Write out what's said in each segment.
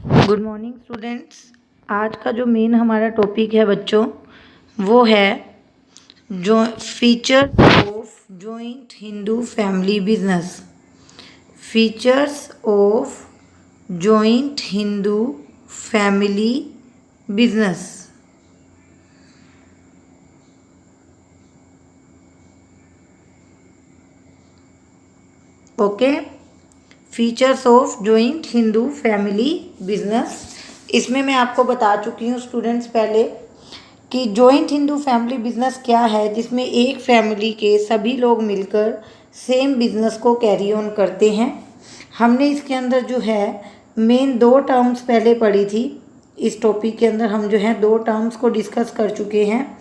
Good morning students. आज का जो मेन हमारा टॉपिक है बच्चों वो है जो feature of joint Hindu family business. Features of joint Hindu family business. Okay, features of joint Hindu family business. इसमें मैं आपको बता चुकी हूँ स्टूडेंट्स पहले कि जॉइंट हिंदू फैमिली बिजनेस क्या है, जिसमें एक फैमिली के सभी लोग मिलकर सेम बिजनेस को कैरी ऑन करते हैं। हमने इसके अंदर जो है मेन दो टर्म्स पहले पढ़ी थी। इस टॉपिक के अंदर हम जो है दो टर्म्स को डिस्कस कर चुके हैं।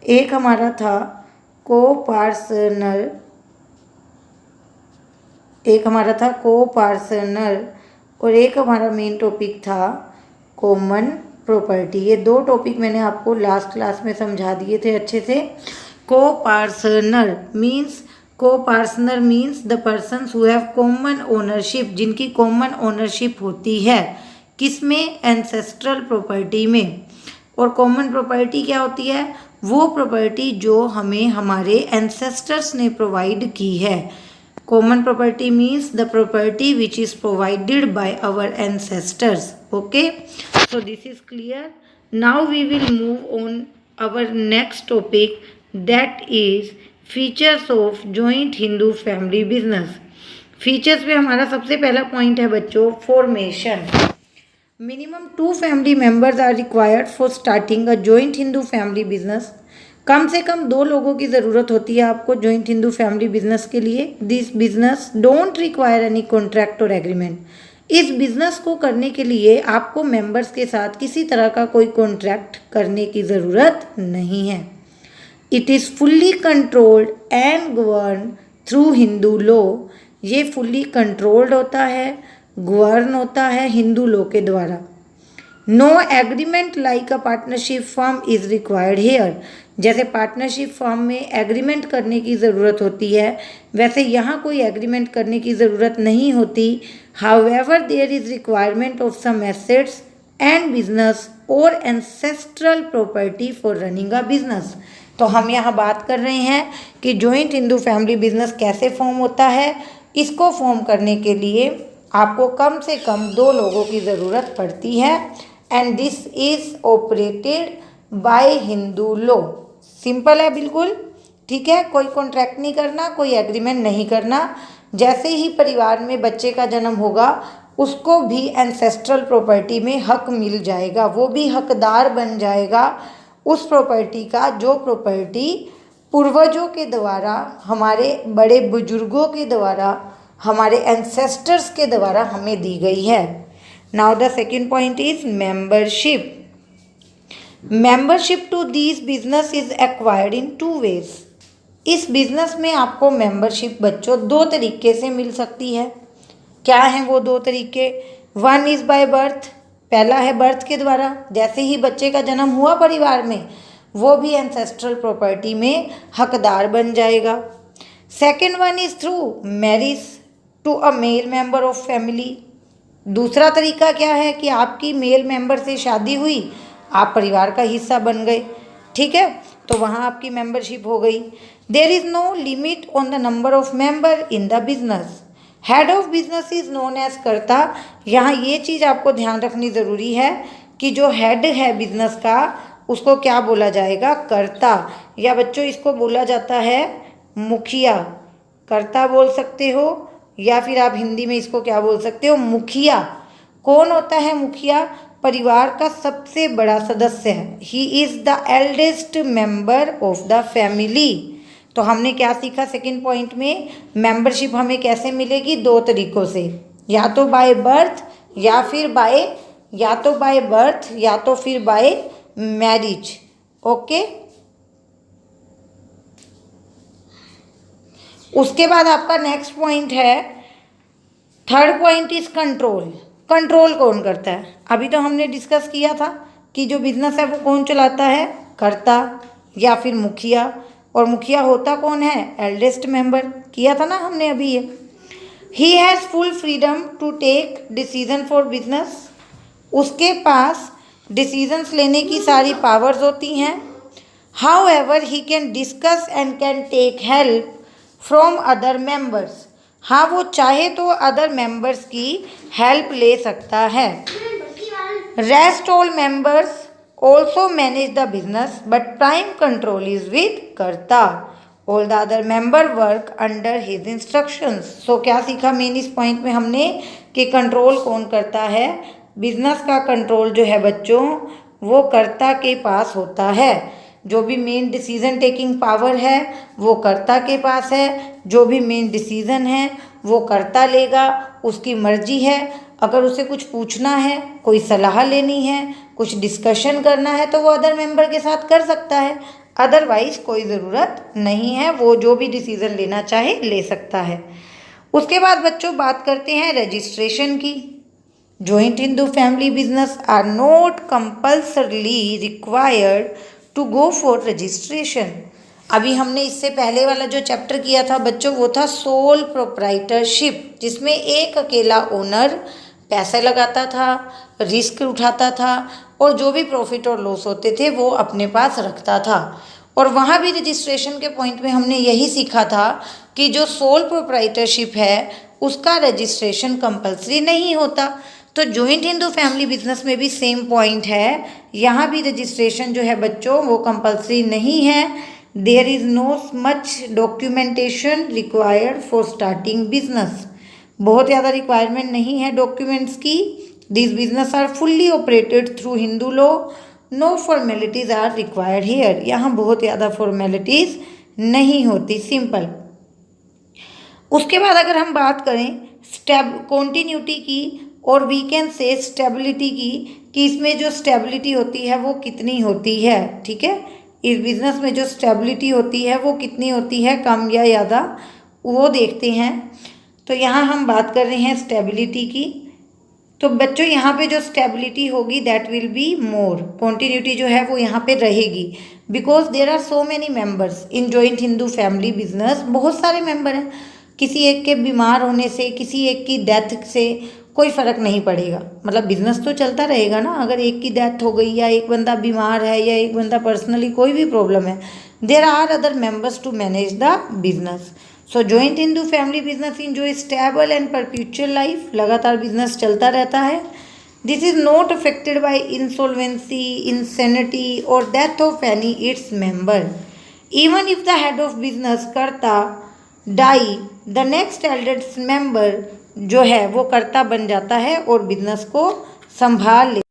एक हमारा था कोपार्टनर, एक हमारा था कोपार्टनर और एक हमारा मेन टॉपिक था कॉमन प्रॉपर्टी। ये दो टॉपिक मैंने आपको लास्ट क्लास में समझा दिए थे अच्छे से। Copartner means the persons who have common ownership, जिनकी कॉमन ओनरशिप होती है किसमें, एंसेस्ट्रल प्रॉपर्टी में। और कॉमन प्रॉपर्टी क्या होती है, वो प्रॉपर्टी जो हमें हमारे एंसेस्टर्स ने प्रोवाइड की है। Common property means the property which is provided by our ancestors. Okay, so this is clear. Now we will move on our next topic, that is features of joint Hindu family business. Features में हमारा सबसे पहला point है बच्चों formation. Minimum 2 family members are required for starting a joint Hindu family business. कम से कम 2 लोगों की ज़रूरत होती है आपको जॉइंट हिंदू फैमिली बिजनेस के लिए। This business don't require any contract और एग्रीमेंट। इस बिजनेस को करने के लिए आपको मेंबर्स के साथ किसी तरह का कोई कॉन्ट्रैक्ट करने की ज़रूरत नहीं है। It is fully controlled and govern through Hindu law. ये फुल्ली कंट्रोल्ड होता है, गवर्न होता है हिंदू लॉ के द्वारा। No agreement like a partnership form is required here. जैसे पार्टनरशिप फॉर्म में एग्रीमेंट करने की ज़रूरत होती है, वैसे यहाँ कोई एग्रीमेंट करने की ज़रूरत नहीं होती। However there is requirement of some assets and business और ancestral property for running a business. तो हम यहाँ बात कर रहे हैं कि जॉइंट हिंदू फैमिली बिजनेस कैसे फॉर्म होता है। इसको फॉर्म करने के लिए आपको कम से कम 2 लोगों की ज़रूरत पड़ती है and this is operated by Hindu law. Simple है बिल्कुल, ठीक है। कोई कॉन्ट्रैक्ट नहीं करना, कोई एग्रीमेंट नहीं करना। जैसे ही परिवार में बच्चे का जन्म होगा उसको भी एंसेस्ट्रल प्रॉपर्टी में हक मिल जाएगा, वो भी हकदार बन जाएगा उस प्रॉपर्टी का जो प्रॉपर्टी पूर्वजों के द्वारा, हमारे बड़े बुजुर्गों के द्वारा, हमारे एंसेस्टर्स के द्वारा हमें दी गई है। Now the second point is membership. Membership to this business is acquired in 2 ways. इस बिजनेस में आपको मेंबरशिप बच्चों 2 तरीके से मिल सकती है। क्या हैं वो 2 तरीके? 1 इज़ बाय बर्थ। पहला है बर्थ के द्वारा, जैसे ही बच्चे का जन्म हुआ परिवार में वो भी एंसेस्ट्रल प्रॉपर्टी में हकदार बन जाएगा। Second one is through marriage to a male member of family. दूसरा तरीका क्या है कि आपकी मेल मेंबर से शादी हुई, आप परिवार का हिस्सा बन गए, ठीक है, तो वहाँ आपकी मेंबरशिप हो गई। There is no limit on the number of member in the business. Head of business is known as karta. यहाँ ये चीज़ आपको ध्यान रखनी ज़रूरी है कि जो हेड है बिजनेस का उसको क्या बोला जाएगा, कर्ता, या बच्चों इसको बोला जाता है मुखिया। कर्ता बोल सकते हो या फिर आप हिंदी में इसको क्या बोल सकते हो, मुखिया। कौन होता है मुखिया? परिवार का सबसे बड़ा सदस्य है। He is the eldest member of the family. तो हमने क्या सीखा सेकंड पॉइंट में, मेंबरशिप हमें कैसे मिलेगी? 2 तरीक़ों से, या तो बाय बर्थ या फिर बाय मैरिज। ओके, उसके बाद आपका नेक्स्ट पॉइंट है, third point is control. Control कौन करता है? अभी तो हमने डिस्कस किया था कि जो बिजनेस है वो कौन चलाता है, कर्ता या फिर मुखिया। और मुखिया होता कौन है? Eldest member. किया था ना हमने अभी ये। He has full freedom to take decision for business. उसके पास डिसीजंस लेने की सारी पावर्स होती हैं। However he can discuss and can take help from other members. हाँ, वो चाहे तो अदर मेंबर्स की हेल्प ले सकता है। Rest all members also manage the business but prime control is with Karta. All the other member work under his instructions. So क्या सीखा मेन इस पॉइंट में हमने कि कंट्रोल कौन करता है। बिजनेस का कंट्रोल जो है बच्चों वो कर्ता के पास होता है। जो भी मेन डिसीजन टेकिंग पावर है वो कर्ता के पास है। जो भी मेन डिसीजन है वो कर्ता लेगा, उसकी मर्जी है। अगर उसे कुछ पूछना है, कोई सलाह लेनी है, कुछ डिस्कशन करना है तो वो अदर मेंबर के साथ कर सकता है, अदरवाइज कोई ज़रूरत नहीं है, वो जो भी डिसीज़न लेना चाहे ले सकता है। उसके बाद बच्चों बात करते हैं रजिस्ट्रेशन की। Joint Hindu family business are not compulsorily required to go for registration. अभी हमने इससे पहले वाला जो चैप्टर किया था बच्चों वो था सोल प्रोप्राइटरशिप, जिसमें एक अकेला ओनर पैसे लगाता था, रिस्क उठाता था और जो भी प्रॉफिट और लॉस होते थे वो अपने पास रखता था। और वहाँ भी रजिस्ट्रेशन के पॉइंट में हमने यही सीखा था कि जो सोल प्रोप्राइटरशिप है उसका रजिस्ट्रेशन कंपल्सरी नहीं होता। तो जॉइंट हिंदू फैमिली बिजनेस में भी सेम पॉइंट है, यहाँ भी रजिस्ट्रेशन जो है बच्चों वो कंपल्सरी नहीं है। There is no much documentation required for starting business. बहुत ज़्यादा रिक्वायरमेंट नहीं है डॉक्यूमेंट्स की। This business are fully operated through Hindu law, no formalities are required here. यहाँ बहुत ज़्यादा फॉर्मेलिटीज़ नहीं होती, सिंपल। उसके बाद अगर हम बात करें कॉन्टीन्यूटी की और वी कैन से स्टेबिलिटी की, कि इसमें जो स्टेबिलिटी होती है वो कितनी होती है, ठीक है। इस बिज़नेस में जो स्टेबिलिटी होती है वो कितनी होती है, कम या ज़्यादा, वो देखते हैं। तो यहाँ हम बात कर रहे हैं स्टेबिलिटी की। तो बच्चों यहाँ पे जो स्टेबिलिटी होगी that will be more, continuity जो है वो यहाँ पे रहेगी, because there are so many members in joint Hindu family business. बहुत सारे मेंबर हैं, किसी एक के बीमार होने से, किसी एक की डेथ से कोई फ़र्क नहीं पड़ेगा, मतलब बिजनेस तो चलता रहेगा ना। अगर एक की डेथ हो गई या एक बंदा बीमार है या एक बंदा पर्सनली कोई भी प्रॉब्लम है, there are other members to manage the business. So joint Hindu family business enjoy stable and perpetual life, लगातार बिजनेस चलता रहता है। This is not affected by insolvency, insanity और death of any its member. Even if the head of business Karta die, the next eldest member जो है वो कर्ता बन जाता है और बिजनेस को संभाल ले।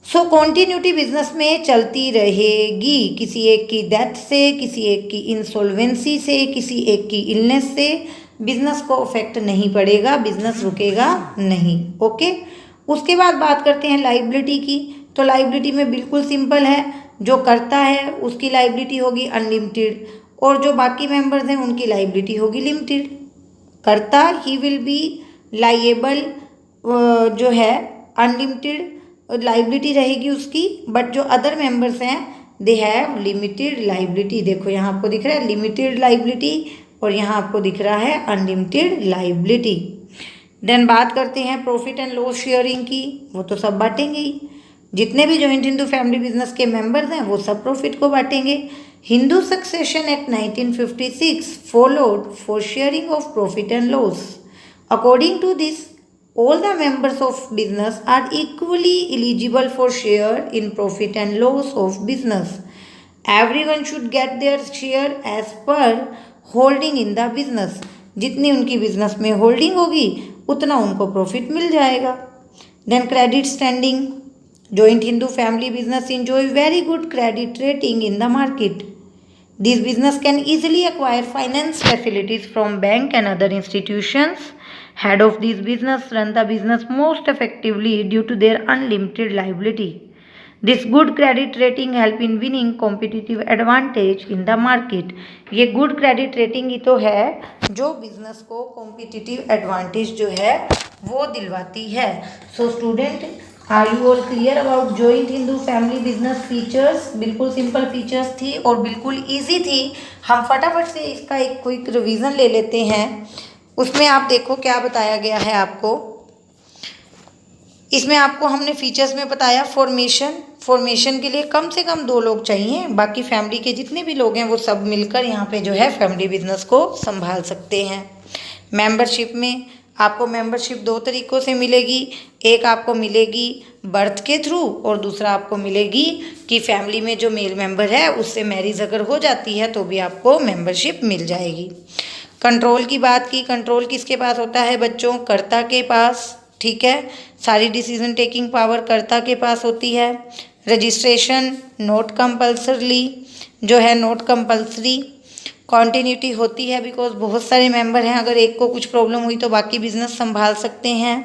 सो कॉन्टीन्यूटी बिजनेस में चलती रहेगी, किसी एक की डेथ से, किसी एक की इंसॉल्वेंसी से, किसी एक की इलनेस से बिजनेस को इफेक्ट नहीं पड़ेगा, बिजनेस रुकेगा नहीं। ओके। उसके बाद बात करते हैं लाइबिलिटी की। तो लाइबिलिटी में बिल्कुल सिंपल है, जो करता है उसकी लाइबिलिटी होगी अनलिमिटेड और जो बाकी मेंबर्स हैं उनकी लाइबिलिटी होगी लिमिटेड। करता ही विल बी लाइएबल, जो है अनलिमिटेड लाइबिलिटी रहेगी उसकी, बट जो अदर मेंबर्स हैं दे हैव लिमिटेड लाइबिलिटी। देखो यहाँ आपको दिख रहा है लिमिटेड लाइबिलिटी और यहाँ आपको दिख रहा है अनलिमिटेड लाइबिलिटी। देन बात करते हैं प्रॉफिट एंड लॉस शेयरिंग की। वो तो सब बांटेंगे ही, जितने भी जॉइंट हिंदू फैमिली बिजनेस के मेंबर्स हैं वो सब प्रॉफिट को बांटेंगे। Hindu succession act 1956 followed for sharing of profit and loss. According to this, all the members of business are equally eligible for share in profit and loss of business. Everyone should get their share as per holding in the business. जितनी उनकी business में holding होगी उतना उनको profit मिल जाएगा। Then credit standing. Joint Hindu family business enjoy very good credit rating in the market. This business can easily acquire finance facilities from bank and other institutions. Head of this business run the business most effectively due to their unlimited liability. This good credit rating help in winning competitive advantage in the market. ये good credit rating ही तो है जो business को competitive advantage जो है वो दिलवाती है। So student, are you all clear about joint Hindu family business features. बिल्कुल सिंपल फीचर्स थी और बिल्कुल इजी थी। हम फटाफट से इसका एक क्विक रिवीजन ले लेते हैं। उसमें आप देखो क्या बताया गया है आपको। इसमें आपको हमने फीचर्स में बताया फॉर्मेशन के लिए कम से कम 2 लोग चाहिए, बाकी फैमिली के जितने भी लोग हैं वो सब मिलकर यहाँ पे जो है फैमिली बिजनेस को संभाल सकते हैं। मेंबरशिप में आपको मेंबरशिप 2 तरीक़ों से मिलेगी, एक आपको मिलेगी बर्थ के थ्रू और दूसरा आपको मिलेगी कि फैमिली में जो मेल मेंबर है उससे मैरिज अगर हो जाती है तो भी आपको मेंबरशिप मिल जाएगी। कंट्रोल की बात की, कंट्रोल किसके पास होता है बच्चों? कर्ता के पास, ठीक है। सारी डिसीजन टेकिंग पावर कर्ता के पास होती है। रजिस्ट्रेशन नॉट कंपल्सरली जो है नॉट कंपल्सरी। कॉन्टिन्यूटी होती है बिकॉज बहुत सारे मेंबर हैं, अगर एक को कुछ प्रॉब्लम हुई तो बाकी बिजनेस संभाल सकते हैं।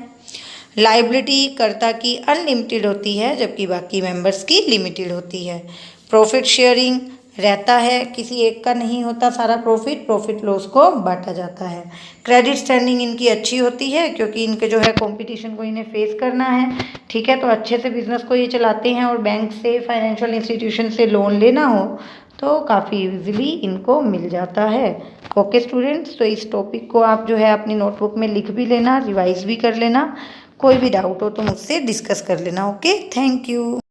लाइबिलिटी कर्ता की अनलिमिटेड होती है जबकि बाकी मेंबर्स की लिमिटेड होती है। प्रॉफिट शेयरिंग रहता है, किसी एक का नहीं होता सारा प्रॉफिट लॉस को बांटा जाता है। क्रेडिट स्टैंडिंग इनकी अच्छी होती है क्योंकि इनके जो है कंपटीशन को इन्हें फेस करना है, ठीक है, तो अच्छे से बिजनेस को ये चलाते हैं और बैंक से फाइनेंशियल इंस्टीट्यूशन से लोन लेना हो तो काफ़ी इजीली इनको मिल जाता है। ओके स्टूडेंट्स, तो इस टॉपिक को आप जो है अपनी नोटबुक में लिख भी लेना, रिवाइज भी कर लेना, कोई भी डाउट हो तो मुझसे डिस्कस कर लेना। Okay, thank you.